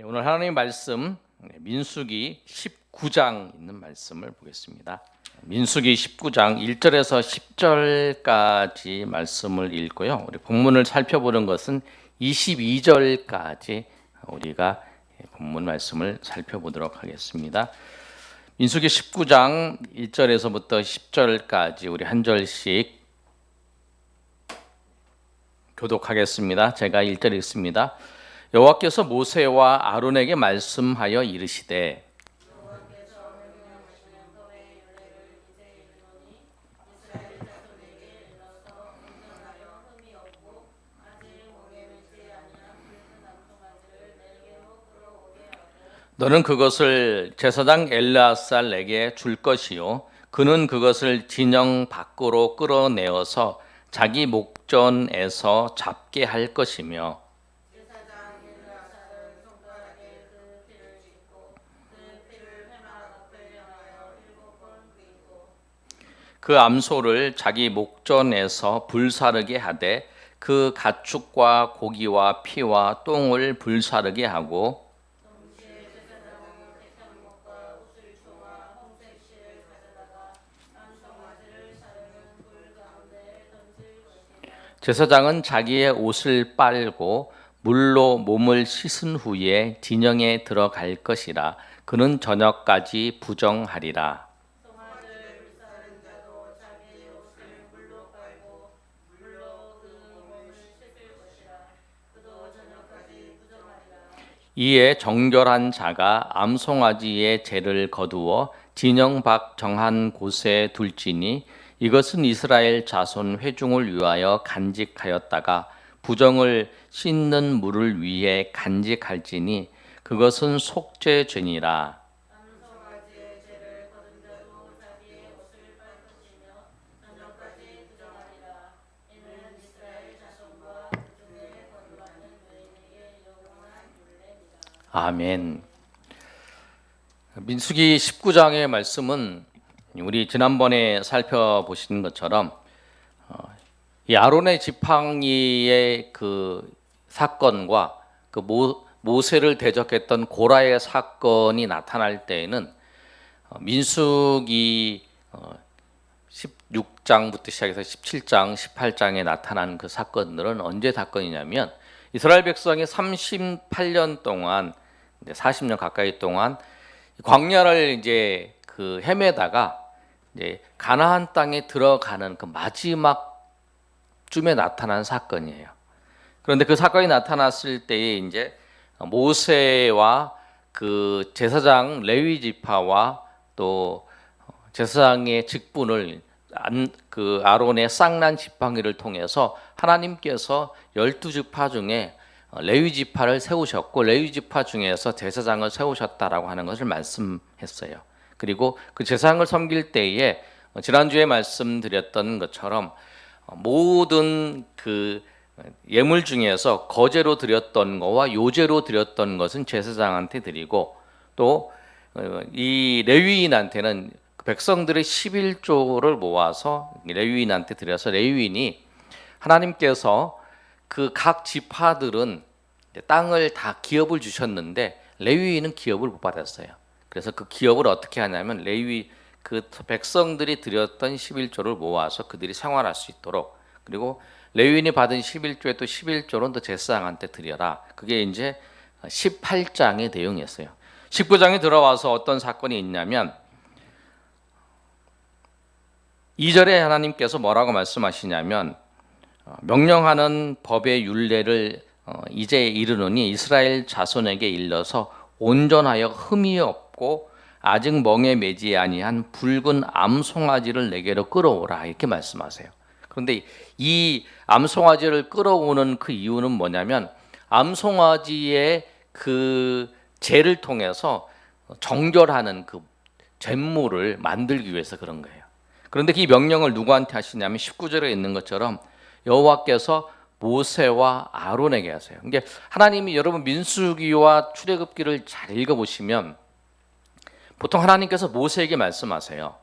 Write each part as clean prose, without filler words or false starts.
오늘 하나님의 말씀 민수기 19장 있는 말씀을 보겠습니다. 민수기 19장 1절에서 10절까지 말씀을 읽고요. 우리 본문을 살펴보는 것은 22절까지 우리가 본문 말씀을 살펴보도록 하겠습니다. 민수기 19장 1절에서부터 10절까지 우리 한 절씩 교독하겠습니다. 제가 1절 읽습니다. 여호와께서 모세와 아론에게 말씀하여 이르시되 너는 그것을 제사장 엘르아살에게 줄 것이요 그는 그것을 진영 밖으로 끌어내어서 자기 목전에서 잡게 할 것이며 그 암소를 자기 목전에서 불사르게 하되 그 가축과 고기와 피와 똥을 불사르게 하고 제사장은 자기의 옷을 빨고 물로 몸을 씻은 후에 진영에 들어갈 것이라. 그는 저녁까지 부정하리라. 이에 정결한 자가 암송아지의 재를 거두어 진영 밖 정한 곳에 둘지니 이것은 이스라엘 자손 회중을 위하여 간직하였다가 부정을 씻는 물을 위해 간직할지니 그것은 속죄죄니라. 아멘. 민수기 19장의 말씀은 우리 지난번에 살펴보신 것처럼 이 아론의 지팡이의 그 사건과 그 모세를 대적했던 고라의 사건이 나타날 때에는 민수기 16장부터 시작해서 17장, 18장에 나타난 그 사건들은 언제 사건이냐면 이스라엘 백성이 38년 동안 40년 가까이 동안 광야를 이제 그 헤매다가 이제 가나안 땅에 들어가는 그 마지막 쯤에 나타난 사건이에요. 그런데 그 사건이 나타났을 때에 이제 모세와 그 제사장 레위 지파와 또 제사장의 직분을 그 아론의 쌍난 지팡이를 통해서 하나님께서 12지파 중에 레위 지파를 세우셨고 레위 지파 중에서 제사장을 세우셨다라고 하는 것을 말씀했어요. 그리고 그 제사장을 섬길 때에 지난주에 말씀드렸던 것처럼 모든 그 예물 중에서 거제로 드렸던 것과 요제로 드렸던 것은 제사장한테 드리고 또 이 레위인한테는 백성들의 11조를 모아서 레위인한테 드려서 레위인이 하나님께서 그 각 지파들은 땅을 다 기업을 주셨는데 레위인은 기업을 못 받았어요. 그래서 그 기업을 어떻게 하냐면 레위 그 백성들이 드렸던 11조를 모아서 그들이 생활할 수 있도록 그리고 레위인이 받은 11조에 또 11조는 또 제사장한테 드려라. 그게 이제 18장의 내용이었어요. 19장에 들어와서 어떤 사건이 있냐면 2절에 하나님께서 뭐라고 말씀하시냐면 명령하는 법의 율례를 이제 이르노니 이스라엘 자손에게 일러서 온전하여 흠이 없고 아직 멍에 매지 아니한 붉은 암송아지를 내게로 끌어오라 이렇게 말씀하세요. 그런데 이 암송아지를 끌어오는 그 이유는 뭐냐면 암송아지의 그 재를 통해서 정결하는 그 잿물을 만들기 위해서 그런 거예요. 그런데 이 명령을 누구한테 하시냐면 19절에 있는 것처럼 여호와께서 모세와 아론에게 하세요. 이게 하나님이 여러분 민수기와 출애굽기를 잘 읽어보시면 보통 하나님께서 모세에게 말씀하세요.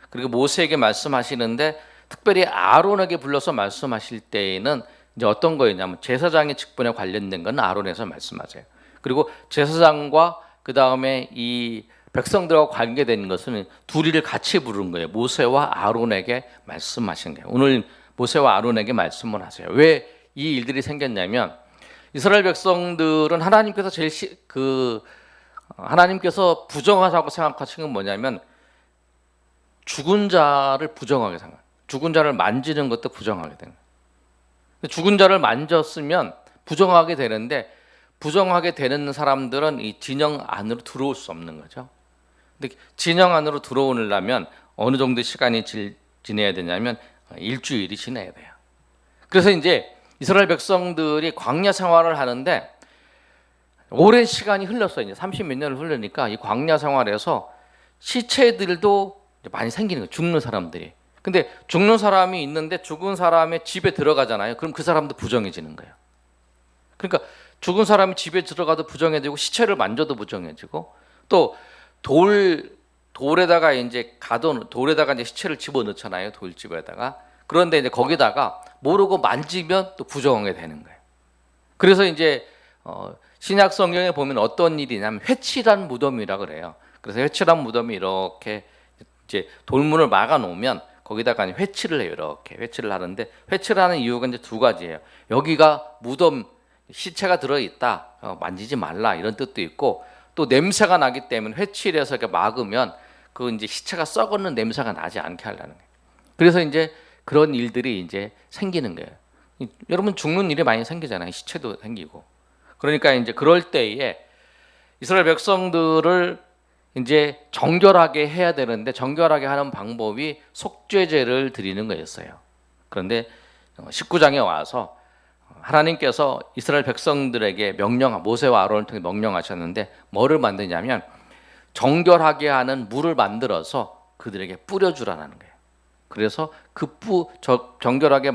그리고 모세에게 말씀하시는데 특별히 아론에게 불러서 말씀하실 때에는 이제 어떤 거였냐면 제사장의 직분에 관련된 건 아론에서 말씀하세요. 그리고 제사장과 그 다음에 이 백성들과 관계된 것은 둘이를 같이 부른 거예요. 모세와 아론에게 말씀하신 거예요. 오늘 모세와 아론에게 말씀을 하세요. 왜 이 일들이 생겼냐면 이스라엘 백성들은 하나님께서 하나님께서 부정하다고 생각하시는 건 뭐냐면 죽은 자를 부정하게 생각. 죽은 자를 만지는 것도 부정하게 되는 거예요. 죽은 자를 만졌으면 부정하게 되는데 부정하게 되는 사람들은 이 진영 안으로 들어올 수 없는 거죠. 근데 진영 안으로 들어오려면 어느 정도 시간이 지내야 되냐면 일주일이 지내야 돼요. 그래서 이제 이스라엘 백성들이 광야 생활을 하는데 오랜 시간이 흘렀어요. 이제 30몇 년을 흐르니까 이 광야 생활에서 시체들도 많이 생기는 거예요. 죽는 사람들이. 근데 죽는 사람이 있는데 죽은 사람의 집에 들어가잖아요. 그럼 그 사람도 부정해지는 거예요. 그러니까 죽은 사람이 집에 들어가도 부정해지고 시체를 만져도 부정해지고 또 돌에다가 이제 돌에다가 이제 시체를 집어넣잖아요. 돌집에다가. 그런데 이제 거기다가 모르고 만지면 또 부정하게 되는 거예요. 그래서 이제 신약 성경에 보면 어떤 일이냐면 회칠한 무덤이라 그래요. 그래서 회칠한 무덤이 이렇게 이제 돌문을 막아 놓으면 거기다가 회칠을 해요. 이렇게 회칠을 하는데 회칠하는 이유가 이제 두 가지예요. 여기가 무덤 시체가 들어 있다. 만지지 말라 이런 뜻도 있고 또 냄새가 나기 때문에 회칠해서 이렇게 막으면 그 이제 시체가 썩었는 냄새가 나지 않게 하려는 거예요. 그래서 이제 그런 일들이 이제 생기는 거예요. 여러분 죽는 일이 많이 생기잖아요. 시체도 생기고. 그러니까 이제 그럴 때에 이스라엘 백성들을 이제 정결하게 해야 되는데 정결하게 하는 방법이 속죄제를 드리는 거였어요. 그런데 19장에 와서 하나님께서 이스라엘 백성들에게 모세와 아론을 통해 명령하셨는데 뭐를 만드냐면 정결하게 하는 물을 만들어서 그들에게 뿌려주라는 거예요. 그래서 정결하게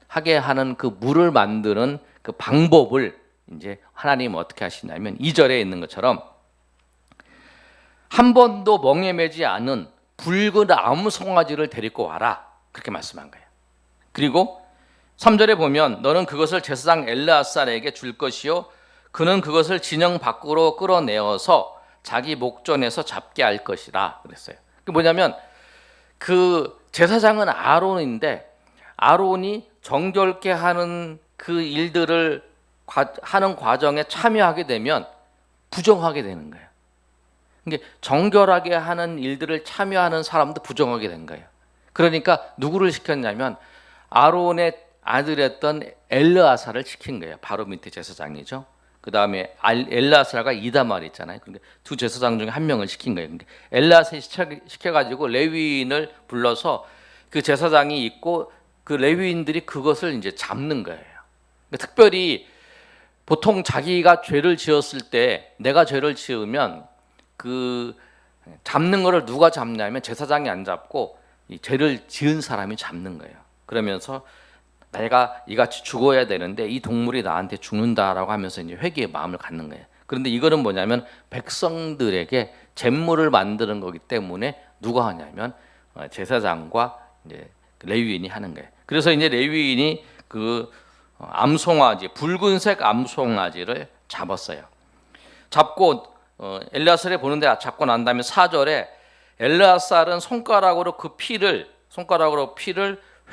하게 하는 그 물을 만드는 그 방법을 이제 하나님 어떻게 하시냐면 2절에 있는 것처럼 한 번도 멍에 매지 않은 붉은 아무 송아지를 데리고 와라 그렇게 말씀한 거예요. 그리고 3절에 보면 너는 그것을 제사장 엘르아살에게 줄 것이요 그는 그것을 진영 밖으로 끌어내어서 자기 목전에서 잡게 할 것이라 그랬어요. 그게 뭐냐면 그 제사장은 아론인데 아론이 정결케 하는 그 일들을 하는 과정에 참여하게 되면 부정하게 되는 거예요. 그러니까 정결하게 하는 일들을 참여하는 사람도 부정하게 된 거예요. 그러니까 누구를 시켰냐면 아론의 아들이었던 엘르아살을 시킨 거예요. 바로 밑에 제사장이죠. 그 다음에 엘르아살과 이다말 있잖아요. 그러니까 두 제사장 중에 한 명을 시킨 거예요. 그러니까 엘르아살이 시켜가지고 레위인을 불러서 그 제사장이 있고 그 레위인들이 그것을 이제 잡는 거예요. 그러니까 특별히 보통 자기가 죄를 지었을 때 내가 죄를 지으면 그 잡는 거를 누가 잡냐면 제사장이 안 잡고 이 죄를 지은 사람이 잡는 거예요. 그러면서 내가 이같이 죽어야 되는데 이 동물이 나한테 죽는다라고 하면서 이제 회개의 마음을 갖는 거예요. 그런데 이거는 뭐냐면 백성들에게 잿물을 만드는 거기 때문에 누가 하냐면 제사장과 이제 레위인이 하는 거예요. 그래서 이제 레위인이 그 암송아지 붉은색 암송아지를 잡았어요. 잡고 엘르아살이 보는데 잡고 난 다음에 4절에 엘르아살은 손가락으로 피를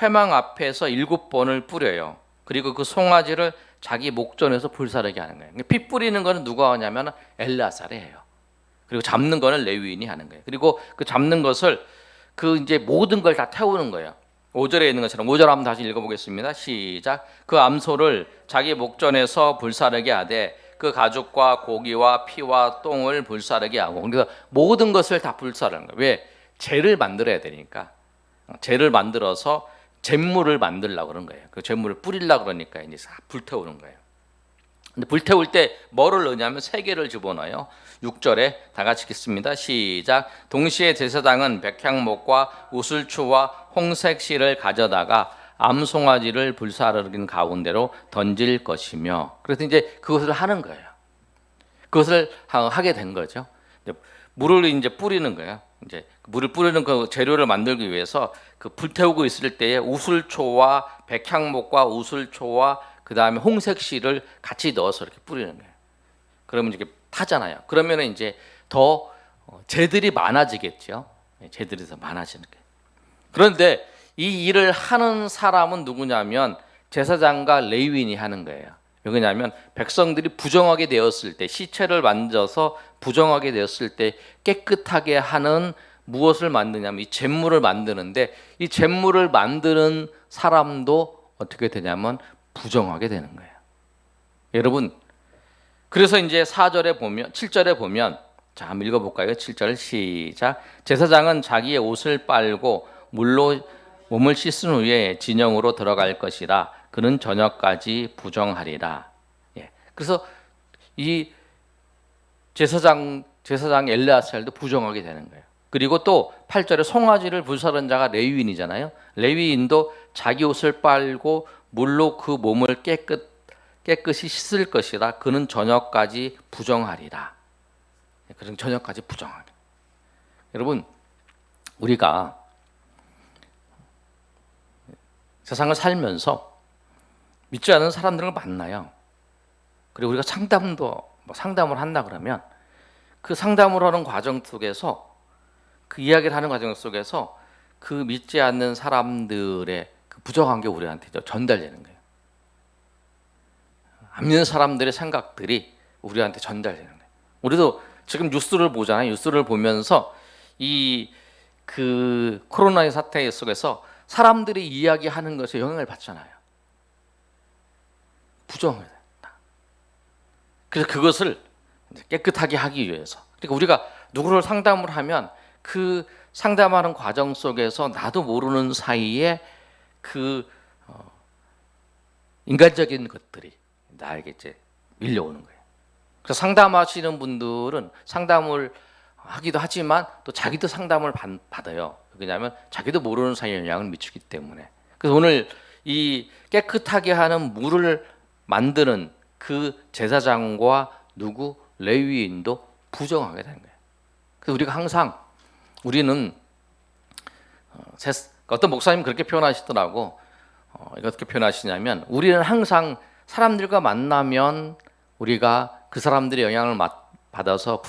회망 앞에서 7번을 뿌려요. 그리고 그 송아지를 자기 목전에서 불사르게 하는 거예요. 피 뿌리는 거는 누가 하냐면 엘르아살이 해요. 그리고 잡는 거는 레위인이 하는 거예요. 그리고 그 잡는 것을 그 이제 모든 걸 다 태우는 거예요. 5절에 있는 것처럼 5절 한번 다시 읽어보겠습니다. 시작. 그 암소를 자기 목전에서 불사르게 하되 그 가죽과 고기와 피와 똥을 불사르게 하고 그래서 모든 것을 다 불사르는 거예요. 왜? 죄를 만들어야 되니까. 죄를 만들어서 잿물을 만들려고 그런 거예요. 그 잿물을 뿌리려고 그러니까 이제 불태우는 거예요. 근데 불태울 때 뭐를 넣냐면 3개를 집어넣어요. 6절에 다 같이 읽습니다. 시작. 동시에 제사장은 백향목과 우슬초와 홍색 실을 가져다가 암송아지를 불사르는 가운데로 던질 것이며 그래서 이제 그것을 하는 거예요. 그것을 하게 된 거죠. 물을 이제 뿌리는 거예요. 이제 물을 뿌리는 그 재료를 만들기 위해서 그 불태우고 있을 때에 우슬초와 백향목과 우슬초와 그 다음에 홍색 실을 같이 넣어서 이렇게 뿌리는 거예요. 그러면 이렇게 타잖아요. 그러면 이제 더 죄들이 많아지겠죠. 죄들이 더 많아지는 거예요. 그런데 이 일을 하는 사람은 누구냐면 제사장과 레위인이 하는 거예요. 왜냐하면 백성들이 부정하게 되었을 때, 시체를 만져서 부정하게 되었을 때 깨끗하게 하는, 무엇을 만드냐면 이 잿물을 만드는데, 이 잿물을 만드는 사람도 어떻게 되냐면 부정하게 되는 거예요. 여러분, 그래서 이제 4절에 보면, 7절에 보면, 자, 한번 읽어볼까요? 7절 시작. 제사장은 자기의 옷을 빨고 물로 몸을 씻은 후에 진영으로 들어갈 것이라. 그는 저녁까지 부정하리라. 예. 그래서 이 제사장 엘레아살도 부정하게 되는 거예요. 그리고 또 8절에 송아지를 불사른 자가 레위인이잖아요. 레위인도 자기 옷을 빨고 물로 그 몸을 깨끗이 씻을 것이라. 그는 저녁까지 부정하리라. 그는 저녁까지 부정하리라. 여러분, 우리가 세상을 살면서 믿지 않는 사람들을 만나요. 그리고 우리가 상담을 한다 그러면 그 상담을 하는 과정 속에서, 그 이야기를 하는 과정 속에서 그 믿지 않는 사람들의 그 부정한 게 우리한테 전달되는 거예요. 안 믿는 사람들의 생각들이 우리한테 전달되는 거예요. 우리도 지금 뉴스를 보잖아요. 뉴스를 보면서 그 코로나의 사태 속에서 사람들이 이야기하는 것에 영향을 받잖아요. 부정을 했다. 그래서 그것을 깨끗하게 하기 위해서, 그러니까 우리가 누구를 상담을 하면 그 상담하는 과정 속에서 나도 모르는 사이에 그 인간적인 것들이 나에게 이제 밀려오는 거예요. 그래서 상담하시는 분들은 상담을 하기도 하지만 또 자기도 상담을 받아요. 왜냐하면 자기도 모르는 사이에 영향을 미치기 때문에. 그래서 오늘 이 깨끗하게 하는 물을 만드는 그 제사장과 레위인도 부정하게 되는 거예요. 그래서 우리가 항상, 우리는 어떤 목사님 그렇게 표현하시더라고. 어떻게 표현하시냐면, 우리는 항상 사람들과 만나면 우리가 그 사람들의 영향을 받아서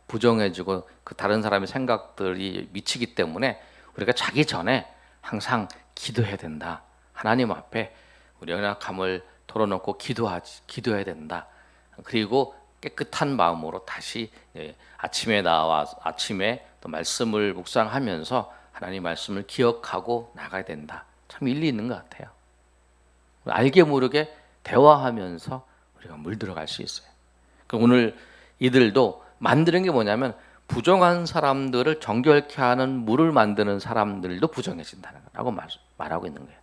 부정해지고 그 다른 사람의 생각들이 미치기 때문에 우리가 자기 전에 항상 기도해야 된다. 하나님 앞에 우리 연약함을 털어놓고 기도해야 된다. 그리고 깨끗한 마음으로 다시 아침에 또 말씀을 묵상하면서 하나님 말씀을 기억하고 나가야 된다. 참 일리 있는 것 같아요. 알게 모르게 대화하면서 우리가 물들어갈 수 있어요. 오늘 이들도 만드는 게 뭐냐면, 부정한 사람들을 정결케 하는 물을 만드는 사람들도 부정해진다는 거라고 말하고 있는 거예요.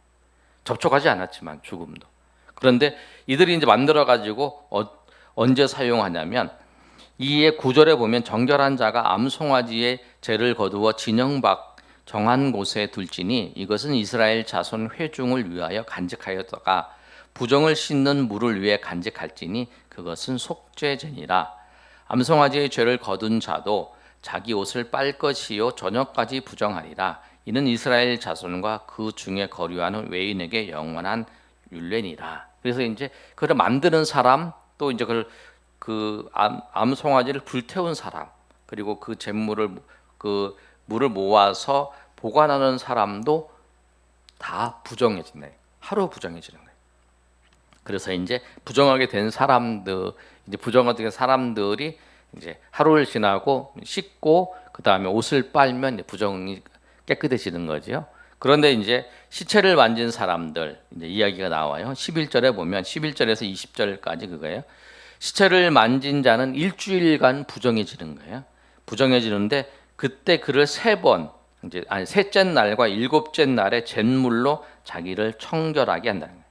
접촉하지 않았지만 죽음도. 그런데 이들이 이제 만들어 가지고 언제 사용하냐면, 이에 9절에 보면 정결한 자가 암송아지의 죄를 거두어 진영 밖 정한 곳에 둘지니 이것은 이스라엘 자손 회중을 위하여 간직하였다가 부정을 씻는 물을 위해 간직할지니 그것은 속죄제니라. 암송아지의 죄를 거둔 자도 자기 옷을 빨 것이요 저녁까지 부정하리라. 이는 이스라엘 자손과 그 중에 거류하는 외인에게 영원한 율례니라. 그래서 이제 그걸 만드는 사람, 또 이제 그 암송아지를 불태운 사람, 그리고 그 그 물을 모아서 보관하는 사람도 다 부정해진다. 하루 부정해지는 거예요. 그래서 이제 부정하게 된 사람들이 이제 하루를 지나고 씻고 그 다음에 옷을 빨면 부정이 깨끗해지는 거죠. 그런데 이제 시체를 만진 사람들 이제 이야기가 나와요. 11절에 보면 11절에서 20절까지 그거예요. 시체를 만진 자는 일주일간 부정해지는 거예요. 부정해지는데 그때 그를 셋째 날과 일곱째 날에 잿물로 자기를 청결하게 한다는 거예요.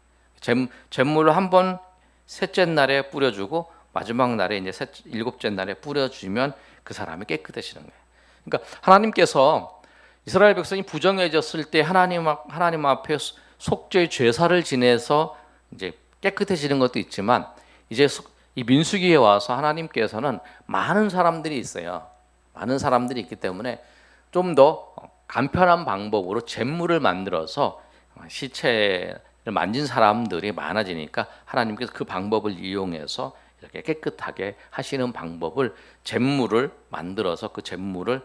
잿물을 한 번 셋째 날에 뿌려주고 마지막 날에 이제 일곱째 날에 뿌려주면 그 사람이 깨끗해지는 거예요. 그러니까 하나님께서 이스라엘 백성이 부정해졌을 때 하나님 앞에 속죄 제사를 지내서 이제 깨끗해지는 것도 있지만, 이제 이 민수기에 와서 하나님께서는 많은 사람들이 있어요. 많은 사람들이 있기 때문에 좀 더 간편한 방법으로 잿물을 만들어서 시체를 만진 사람들이 많아지니까 하나님께서 그 방법을 이용해서 이렇게 깨끗하게 하시는 방법을 잿물을 만들어서 그 잿물을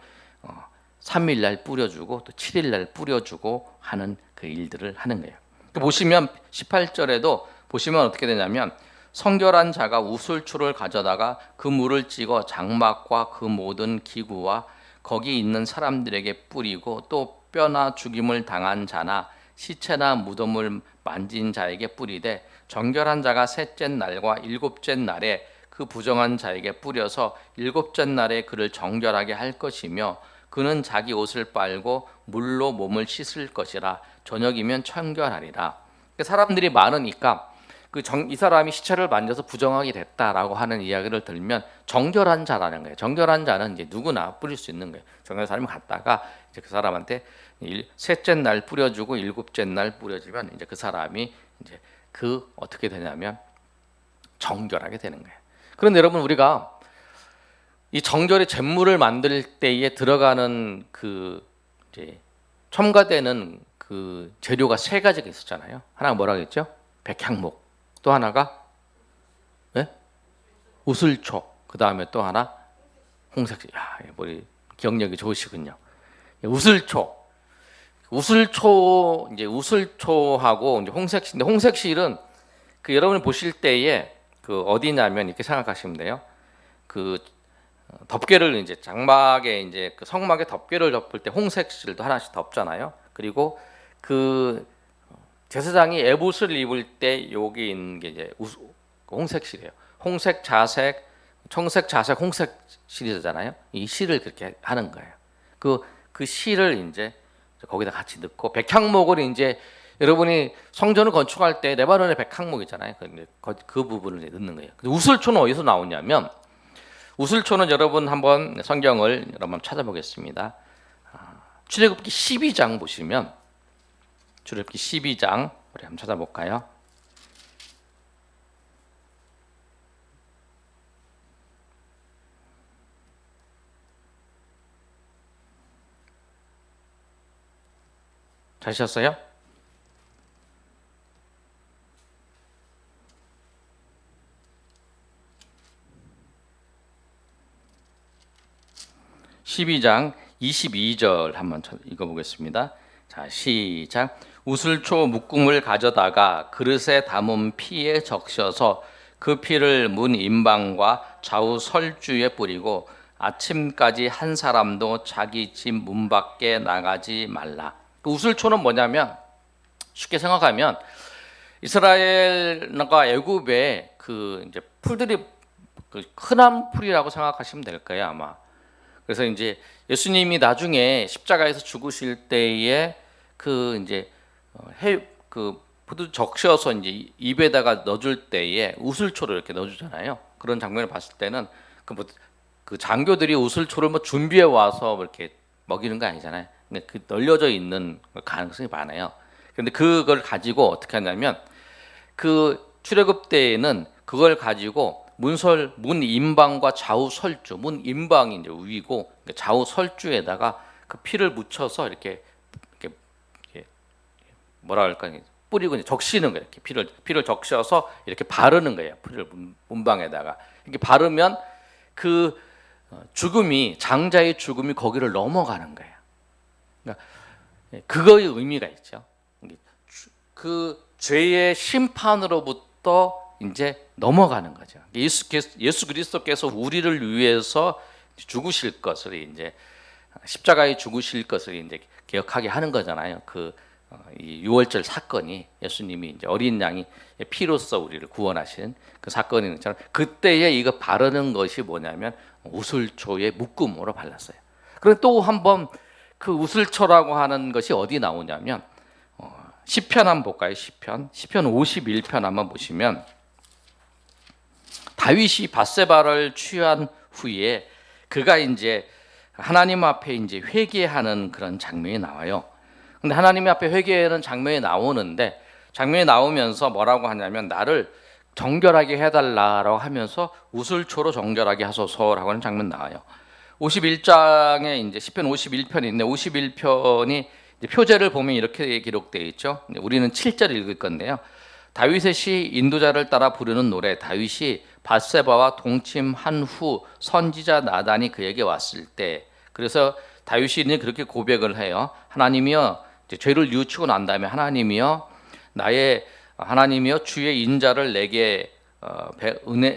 3일 날 뿌려주고 또 7일 날 뿌려주고 하는 그 일들을 하는 거예요. 보시면 18절에도 보시면 어떻게 되냐면 성결한 자가 우슬초를 가져다가 그 물을 찍어 장막과 그 모든 기구와 거기 있는 사람들에게 뿌리고 또 뼈나 죽임을 당한 자나 시체나 무덤을 만진 자에게 뿌리되 정결한 자가 셋째 날과 일곱째 날에 그 부정한 자에게 뿌려서 일곱째 날에 그를 정결하게 할 것이며 그는 자기 옷을 빨고 물로 몸을 씻을 것이라 저녁이면 청결하리라. 사람들이 많으니까 이 사람이 시체를 만져서 부정하게 됐다라고 하는 이야기를 들면 정결한 자라는 거예요. 정결한 자는 이제 누구나 뿌릴 수 있는 거예요. 정결한 사람이 갔다가 이제 그 사람한테 셋째 날 뿌려주고 일곱째 날 뿌려주면 이제 그 사람이 이제 어떻게 되냐면 정결하게 되는 거예요. 그런데 여러분 우리가 이 정결의 잿물을 만들 때에 들어가는 이제 첨가되는 그 재료가 세 가지가 있었잖아요. 하나가 뭐라고 했죠? 백향목. 또 하나가 우슬초. 그 다음에 또 하나 홍색실. 우리 기억력이 좋으시군요. 우슬초 이제 우슬초하고 이제 홍색실인데 홍색실은 여러분이 보실 때에 어디냐면 이렇게 생각하시면 돼요. 덮개를 이제 장막에 이제 성막에 덮개를 덮을 때 홍색실도 하나씩 덮잖아요. 그리고 제사장이 에봇을 입을 때 여기 있는 게 이제 홍색실이에요. 홍색, 자색, 청색, 자색, 홍색 실이잖아요. 이 실을 그렇게 하는 거예요. 그 실을 이제 거기다 같이 넣고 백향목을 이제 여러분이 성전을 건축할 때 레바논의 백향목이잖아요. 그 부분을 이제 넣는 거예요. 우슬초는 어디서 나오냐면 우슬초는 여러분 한번 성경을 여러분 찾아보겠습니다. 출애굽기 12장 보시면 출애굽기 12장 우리 한번 찾아볼까요? 찾으셨어요? (12장) 22절 한번 읽어보겠습니다. 자, 시작. 우슬초 묶음을 가져다가 그릇에 담은 피에 적셔서 그 피를 문 임방과 좌우 설주에 뿌리고 아침까지 한 사람도 자기 집 문 밖에 나가지 말라. 우슬초는 뭐냐면 쉽게 생각하면 이스라엘과 애굽의 이제 풀들이 흔한 풀이라고 생각하시면 될 거예요, 아마. 그래서 이제 예수님이 나중에 십자가에서 죽으실 때에 이제 포도 적셔서 이제 입에다가 넣어줄 때에 우슬초를 이렇게 넣어주잖아요. 그런 장면을 봤을 때는 그 장교들이 우슬초를 준비해 와서 이렇게 먹이는 거 아니잖아요. 근데 널려져 있는 가능성이 많아요. 그런데 그걸 가지고 어떻게 하냐면 출애굽 때에는 그걸 가지고 문 임방과 좌우 설주, 문 임방이 이제 위고 좌우 설주에다가 그 피를 묻혀서 이렇게 뭐라 할까요? 뿌리고 이제 적시는 거예요. 이렇게 피를 적셔서 이렇게 바르는 거예요. 피를 문방에다가 이렇게 바르면 장자의 죽음이 거기를 넘어가는 거예요. 그러니까 그거의 의미가 있죠. 그 죄의 심판으로부터 이제 넘어가는 거죠. 예수 그리스도께서 우리를 위해서 죽으실 것을 이제 십자가에 죽으실 것을 이제 기억하게 하는 거잖아요. 이 유월절 사건이 예수님이 이제 어린 양이 피로써 우리를 구원하신 그 사건인 것처럼 그때에 이거 바르는 것이 뭐냐면 우슬초의 묶음으로 발랐어요. 그리고 또 한번 그 우슬초라고 하는 것이 어디 나오냐면 시편 한번 볼까요? 시편 51편 한번 보시면 다윗이 밧세바를 취한 후에 그가 이제 하나님 앞에 이제 회개하는 그런 장면이 나와요. 근데 하나님 앞에 회개하는 장면이 나오면서 뭐라고 하냐면 나를 정결하게 해달라라고 하면서 우슬초로 정결하게 하소서라고 하는 장면 나와요. 51장에 이제 시편 51편이 있는데 51편이 표제를 보면 이렇게 기록되어 있죠. 우리는 7절 읽을 건데요. 다윗의 시 인도자를 따라 부르는 노래. 다윗이 밧세바와 동침한 후 선지자 나단이 그에게 왔을 때, 그래서 다윗이 그렇게 고백을 해요. 하나님이여, 이제 죄를 뉘우치고 난 다음에 하나님이여 주의 인자를 내게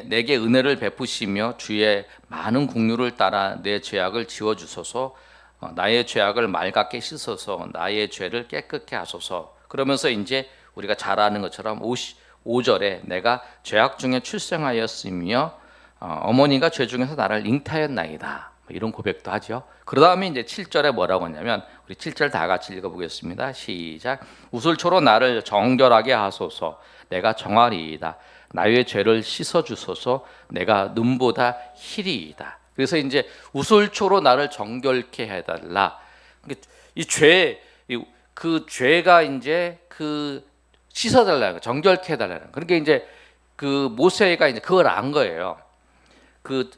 내게 은혜를 베푸시며 주의 많은 국류를 따라 내 죄악을 지워 주소서. 나의 죄악을 맑게 씻어서 나의 죄를 깨끗게 하소서. 그러면서 이제 우리가 잘 아는 것처럼 5절에 내가 죄악 중에 출생하였으며 어머니가 죄 중에서 나를 잉태하였나이다, 이런 고백도 하죠. 그 다음에 이제 7절에 뭐라고 하냐면, 우리 7절 다 같이 읽어보겠습니다. 시작. 우슬초로 나를 정결하게 하소서. 내가 정하리이다. 나의 죄를 씻어 주소서. 내가 눈보다 희리이다. 그래서 이제 우슬초로 나를 정결케 해달라. 그 죄가 이제 그 씻어달라는 거, 정결케 해달라는 거. 그러니까 이제 그 모세가 이제 그걸 안 거예요. 그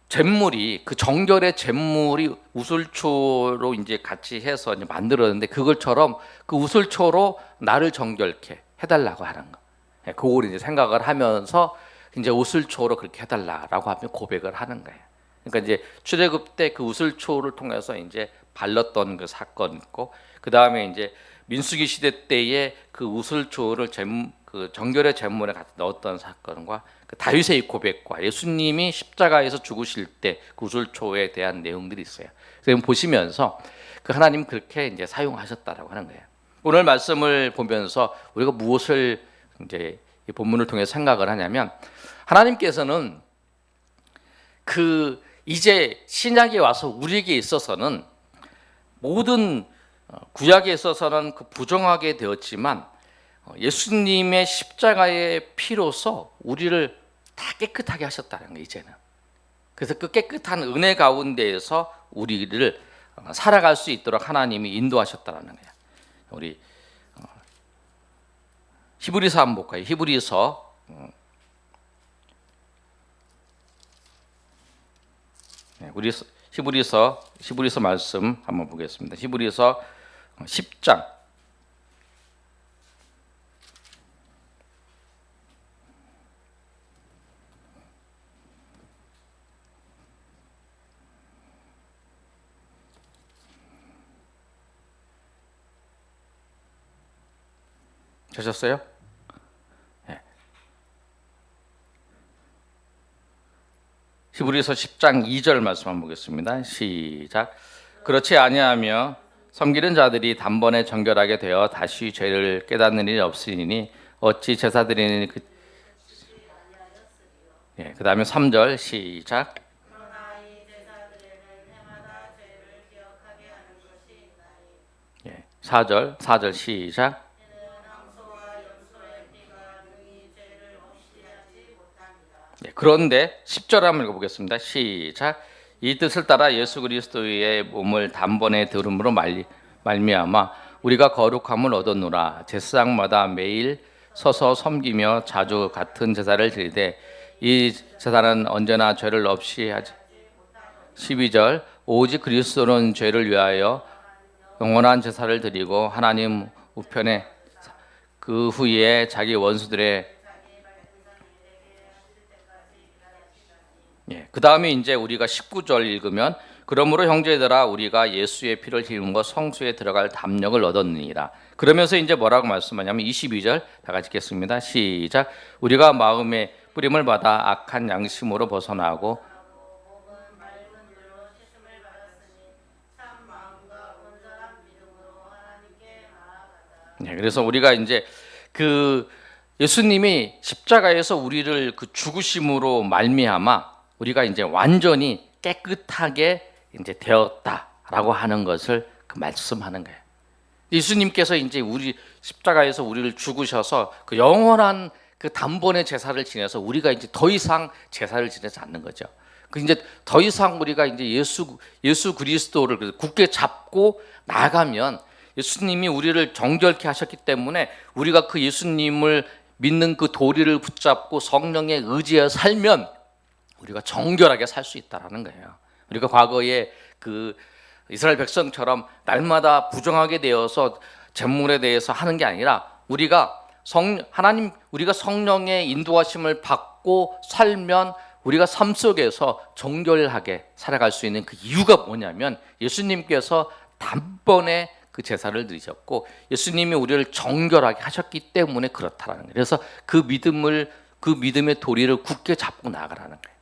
잿물이, 그 정결의 잿물이 우슬초로 이제 같이 해서 이제 만들었는데, 그걸처럼 그 우슬초로 나를 정결케 해달라고 하는 거. 그걸 이제 생각을 하면서 이제 우슬초로 그렇게 해달라라고 하면 고백을 하는 거예요. 그러니까 이제 출애굽 때 그 우슬초를 통해서 이제 발랐던 그 사건 있고, 그 다음에 이제 민수기 시대 때에 그 우슬초를 그 정결의 잿물에 같이 넣었던 사건과 그 다윗의 이 고백과 예수님이 십자가에서 죽으실 때 그 우슬초에 대한 내용들이 있어요. 그래서 보시면서 그 하나님 그렇게 이제 사용하셨다라고 하는 거예요. 오늘 말씀을 보면서 우리가 무엇을 이제 이 본문을 통해 생각을 하냐면, 하나님께서는 그 이제 신약에 와서 우리에게 있어서는 모든 구약에 있어서는 그 부정하게 되었지만 예수님의 십자가의 피로서 우리를 다 깨끗하게 하셨다는 거예요, 이제는. 그래서 그 깨끗한 은혜 가운데에서 우리를 살아갈 수 있도록 하나님이 인도하셨다는 거예요. 우리 히브리서 한번 볼까요? 히브리서 말씀 한번 보겠습니다. 히브리서 10장. 되셨어요? 네. 히브리서 10장 2절 말씀 한번 보겠습니다. 시작. 그렇지 아니하며 섬기는 자들이 단번에 정결하게 되어 다시 죄를 깨닫는 일이 없으니 어찌 제사 드리는 그 다음에 3절 시작. 4절 시작. 그런데 10절 한번 읽어보겠습니다. 시작. 이 뜻을 따라 예수 그리스도의 몸을 단번에 들음으로 말미암아 우리가 거룩함을 얻었노라. 제사장마다 매일 서서 섬기며 자주 같은 제사를 드리되 이 제사는 언제나 죄를 없이 하지. 12절. 오직 그리스도는 죄를 위하여 영원한 제사를 드리고 하나님 우편에 그 후에 자기 원수들의 그 다음에 이제 우리가 19절 읽으면 그러므로 형제들아 우리가 예수의 피를 흘림과 성수에 들어갈 담력을 얻었느니라. 그러면서 이제 뭐라고 말씀하냐면 22절 다 같이 읽겠습니다. 시작. 우리가 마음의 뿌림을 받아 악한 양심으로 벗어나고 그래서 우리가 이제 그 예수님이 십자가에서 우리를 그 죽으심으로 말미암아 우리가 이제 완전히 깨끗하게 이제 되었다라고 하는 것을 그 말씀하는 거예요. 예수님께서 이제 우리 십자가에서 우리를 죽으셔서 그 영원한 그 단번의 제사를 지내서 우리가 이제 더 이상 제사를 지내지 않는 거죠. 그 이제 더 이상 우리가 이제 예수 그리스도를 굳게 잡고 나가면 예수님이 우리를 정결케 하셨기 때문에 우리가 그 예수님을 믿는 그 도리를 붙잡고 성령에 의지해 살면 우리가 정결하게 살 수 있다라는 거예요. 우리가 과거에 그 이스라엘 백성처럼 날마다 부정하게 되어서 잿물에 대해서 하는 게 아니라 우리가 하나님 우리가 성령의 인도하심을 받고 살면 우리가 삶 속에서 정결하게 살아갈 수 있는 그 이유가 뭐냐면 예수님께서 단번에 그 제사를 드리셨고 예수님이 우리를 정결하게 하셨기 때문에 그렇다라는 거예요. 그래서 그 믿음의 도리를 굳게 잡고 나아가라는 거예요.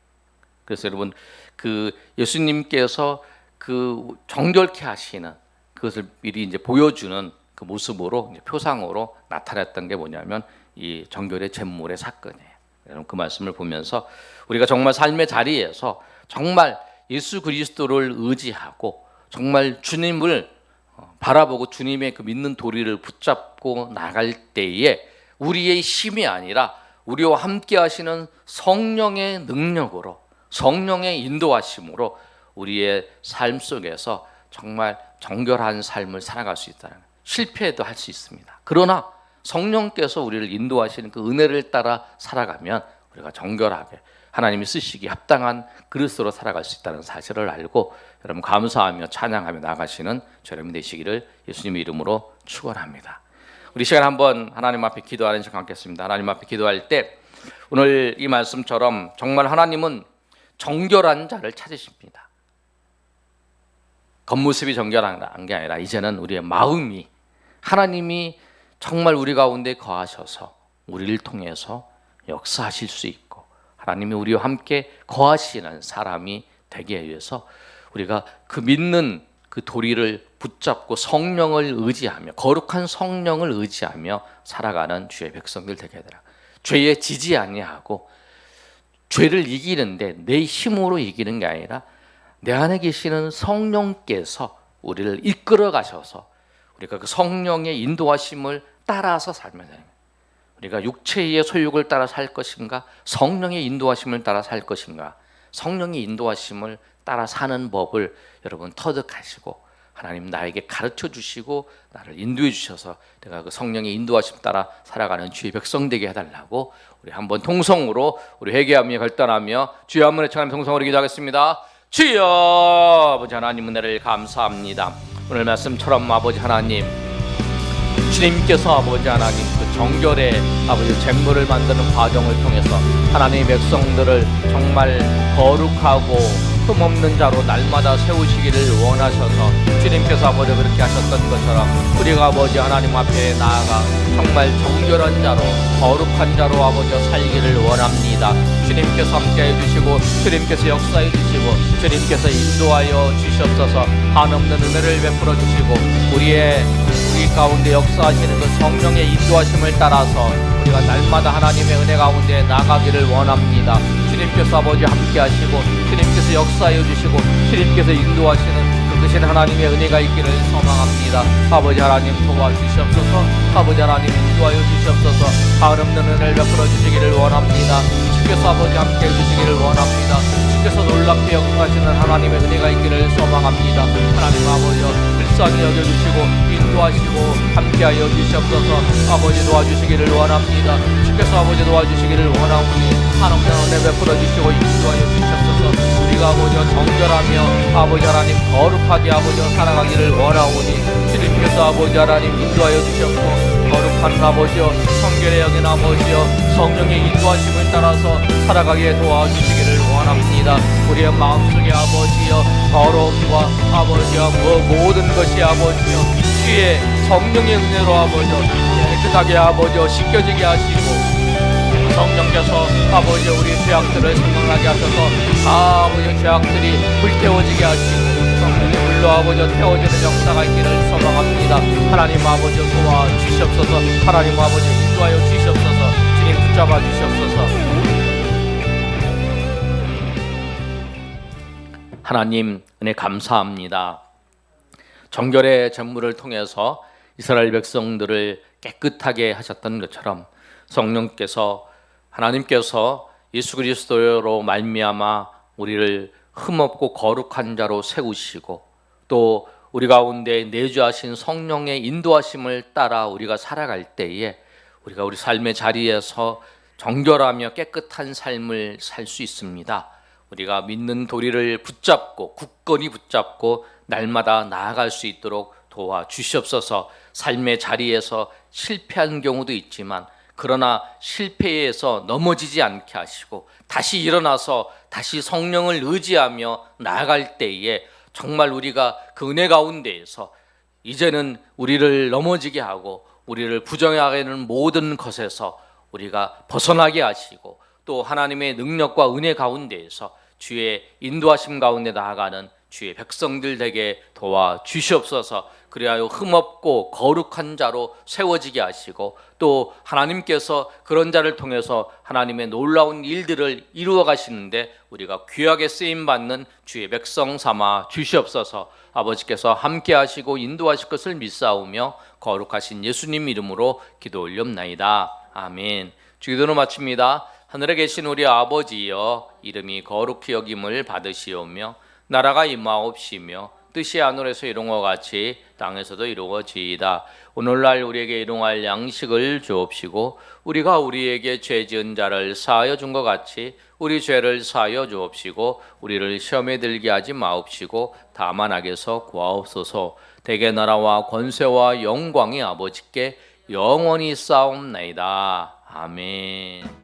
그래서 여러분 그 예수님께서 그 정결케 하시는 그것을 미리 이제 보여주는 그 모습으로 이제 표상으로 나타났던 게 뭐냐면 이 정결의 제물의 사건이에요. 여러분 그 말씀을 보면서 우리가 정말 삶의 자리에서 정말 예수 그리스도를 의지하고 정말 주님을 바라보고 주님의 그 믿는 도리를 붙잡고 나갈 때에 우리의 힘이 아니라 우리와 함께 하시는 성령의 능력으로 성령의 인도하심으로 우리의 삶 속에서 정말 정결한 삶을 살아갈 수 있다는 거예요. 실패도 할 수 있습니다. 그러나 성령께서 우리를 인도하시는 그 은혜를 따라 살아가면 우리가 정결하게 하나님이 쓰시기 합당한 그릇으로 살아갈 수 있다는 사실을 알고 여러분 감사하며 찬양하며 나가시는 여러분 되시기를 예수님의 이름으로 축원합니다. 우리 시간 한번 하나님 앞에 기도하는 시간 갖겠습니다. 하나님 앞에 기도할 때 오늘 이 말씀처럼 정말 하나님은 정결한 자를 찾으십니다. 겉모습이 정결한 게 아니라 이제는 우리의 마음이 하나님이 정말 우리 가운데 거하셔서 우리를 통해서 역사하실 수 있고 하나님이 우리와 함께 거하시는 사람이 되기 위해서 우리가 그 믿는 그 도리를 붙잡고 성령을 의지하며 거룩한 성령을 의지하며 살아가는 주의 백성들 되게 되라. 죄에 지지 아니하고 죄를 이기는데 내 힘으로 이기는 게 아니라 내 안에 계시는 성령께서 우리를 이끌어 가셔서 우리가 그 성령의 인도하심을 따라서 살면 되는 거예요. 우리가 육체의 소욕을 따라 살 것인가 성령의 인도하심을 따라 살 것인가 성령의 인도하심을 따라 사는 법을 여러분 터득하시고 하나님 나에게 가르쳐 주시고 나를 인도해 주셔서 내가 그 성령의 인도하심 따라 살아가는 주의 백성 되게 해달라고 우리 한번 통성으로 우리 회개하며 결단하며 주여 한번 외쳐가며 통성으로 기도하겠습니다. 주여 아버지 하나님 은혜를 감사합니다. 오늘 말씀처럼 아버지 하나님 주님께서 아버지 하나님 그 정결의 아버지 잼물을 만드는 과정을 통해서 하나님의 백성들을 정말 거룩하고 흠없는 자로 날마다 세우시기를 원하셔서 주님께서 아버지 그렇게 하셨던 것처럼 우리가 아버지 하나님 앞에 나아가 정말 정결한 자로 거룩한 자로 아버지 살기를 원합니다. 주님께서 함께해 주시고 주님께서 역사해 주시고 주님께서 인도하여 주시옵소서. 한없는 은혜를 베풀어 주시고 우리 가운데 역사하시는 그 성령의 인도하심을 따라서 우리가 날마다 하나님의 은혜 가운데 나가기를 원합니다. 주님께서 아버지 함께 하시고 주님께서 역사하여 주시고 주님께서 인도하시는 그 크신 하나님의 은혜가 있기를 소망합니다. 아버지 하나님 도와주시옵소서. 아버지 하나님 인도하여 주시옵소서. 한없는 은혜를 베풀어 주시기를 원합니다. 주께서 아버지 함께 해주시기를 원합니다. 주께서 놀랍게 역사하시는 하나님의 은혜가 있기를 소망합니다. 하나님 아버지여 불쌍히 여겨주시고 인도하시고 함께하여 주시옵소서. 아버지 도와주시기를 원합니다. 주께서 아버지 도와주시기를 원하오니 한없는 은혜 베풀어 주시고 인도하여 주시옵소서. 우리가 아버지여 정결하며 아버지 하나님 거룩하게 아버지여 살아가기를 원하오니 주님께서 아버지 하나님 인도하여 주셨고 거룩한 아버지여 성결의 여긴 아버지여 성령의 인도하심을 따라서 살아가게 도와주시기를 원합니다. 우리의 마음속에 아버지여 더러움과 아버지여 모든 것이 아버지여 주의 성령의 은혜로 아버지여 깨끗하게 아버지여 씻겨지게 하시고 성령께서 아버지 우리 죄악들을 생각나게 하셔서 아버지 죄악들이 불태워지게 하시고 성령의 불로 아버지 태워지는 역사가 있기를 소망합니다. 하나님 아버지 도와주시옵소서. 하나님 아버지 인도하여 주시옵소서. 주님 붙잡아 주시옵소서. 하나님 은혜 감사합니다. 정결의 제물을 통해서 이스라엘 백성들을 깨끗하게 하셨던 것처럼 성령께서 하나님께서 예수 그리스도로 말미암아 우리를 흠없고 거룩한 자로 세우시고 또 우리 가운데 내주하신 성령의 인도하심을 따라 우리가 살아갈 때에 우리가 우리 삶의 자리에서 정결하며 깨끗한 삶을 살 수 있습니다. 우리가 믿는 도리를 붙잡고 굳건히 붙잡고 날마다 나아갈 수 있도록 도와주시옵소서. 삶의 자리에서 실패한 경우도 있지만 그러나 실패에서 넘어지지 않게 하시고 다시 일어나서 다시 성령을 의지하며 나아갈 때에 정말 우리가 그 은혜 가운데에서 이제는 우리를 넘어지게 하고 우리를 부정하게 하는 모든 것에서 우리가 벗어나게 하시고 또 하나님의 능력과 은혜 가운데에서 주의 인도하심 가운데 나아가는 주의 백성들 되게 도와주시옵소서. 그리하여 흠없고 거룩한 자로 세워지게 하시고 또 하나님께서 그런 자를 통해서 하나님의 놀라운 일들을 이루어 가시는데 우리가 귀하게 쓰임받는 주의 백성 삼아 주시옵소서. 아버지께서 함께 하시고 인도하실 것을 믿사오며 거룩하신 예수님 이름으로 기도 올렵나이다. 아멘. 주기도로 마칩니다. 하늘에 계신 우리 아버지여, 이름이 거룩히 여김을 받으시오며 나라가 임하옵시며 뜻이 하늘에서 이룬 것 같이 땅에서도 이루어지이다. 오늘날 우리에게 일용할 양식을 주옵시고 우리가 우리에게 죄 지은 자를 사하여 준 것 같이 우리 죄를 사하여 주옵시고 우리를 시험에 들게 하지 마옵시고 다만 악에서 구하옵소서. 대개 나라와 권세와 영광이 아버지께 영원히 싸움나이다. 아멘.